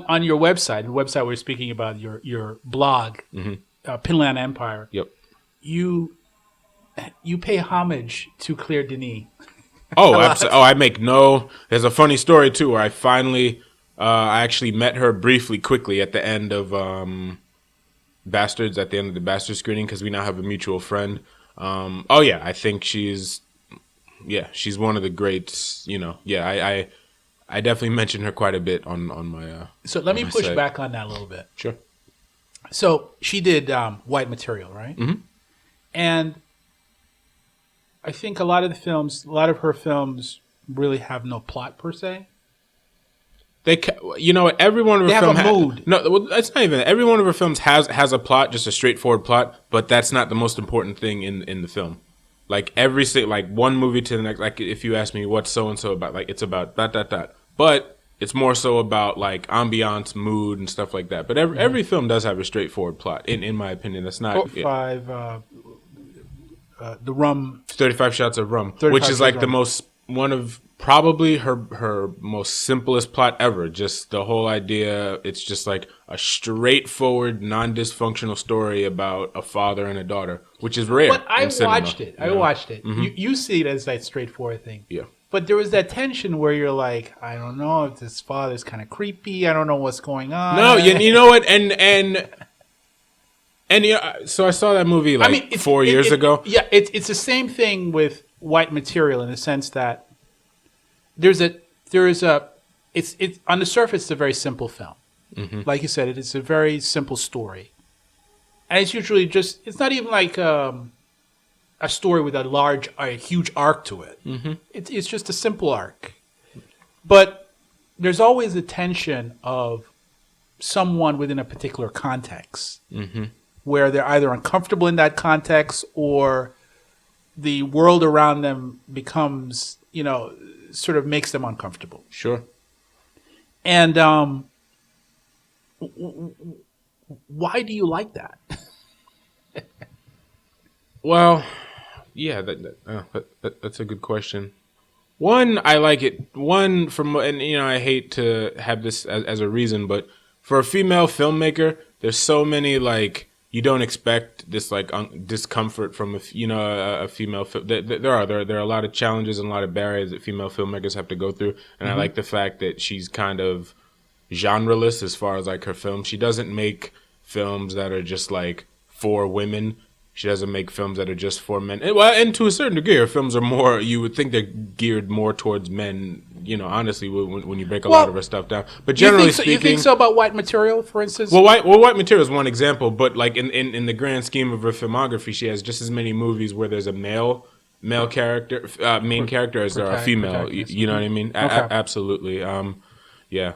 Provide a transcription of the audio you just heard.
On your website, the website we're speaking about, your blog, Pinland Empire. Yep. You pay homage to Claire Denis. Oh, I make no. There's a funny story too, where I actually met her briefly, quickly at the end of Bastards, at the end of the Bastards screening, because we now have a mutual friend. I think she's one of the greats. I definitely mentioned her quite a bit on my. So let me push back on that a little bit. Sure. So she did White Material, right? Mm-hmm. And I think a lot of her films really have no plot per se. Every one of her films have a mood. That's not even. Every one of her films has a plot, just a straightforward plot, but that's not the most important thing in the film. Like one movie to the next. Like if you ask me what's so and so about, like it's about that. But it's more so about like ambiance, mood, and stuff like that. But every film does have a straightforward plot, in my opinion. That's not the rum. 35 Shots of Rum, which is like one of probably her most simplest plot ever. Just the whole idea, it's just like a straightforward, non-dysfunctional story about a father and a daughter, which is rare. But I watched it. Mm-hmm. You see it as that straightforward thing. Yeah. But there was that tension where you're like, I don't know if this father's kind of creepy. I don't know what's going on. No, you know what? And so I saw that movie 4 years ago. Yeah, it's the same thing with White Material in the sense that it's on the surface it's a very simple film. Mm-hmm. Like you said, it's a very simple story, and it's usually it's not even like a story with a huge arc to it. Mm-hmm. It's just a simple arc, but there's always the tension of someone within a particular context. Mm-hmm. Where they're either uncomfortable in that context or the world around them becomes, sort of makes them uncomfortable. Sure. And why do you like that? Well, yeah, that's a good question. One, I like it. I hate to have this as a reason, but for a female filmmaker, there's so many you don't expect this discomfort from a female film. There are a lot of challenges and a lot of barriers that female filmmakers have to go through, and I like the fact that she's kind of genreless as far as her film. She doesn't make films that are just for women. She doesn't make films that are just for men. And to a certain degree, her films are more. You would think they're geared more towards men. Honestly, when you break a lot of her stuff down. But generally speaking, you think so about White Material, for instance? Well, White Material is one example. But in the grand scheme of her filmography, she has just as many movies where there's a male character, main character, as there are female. You know what I mean? Okay. Absolutely. Yeah.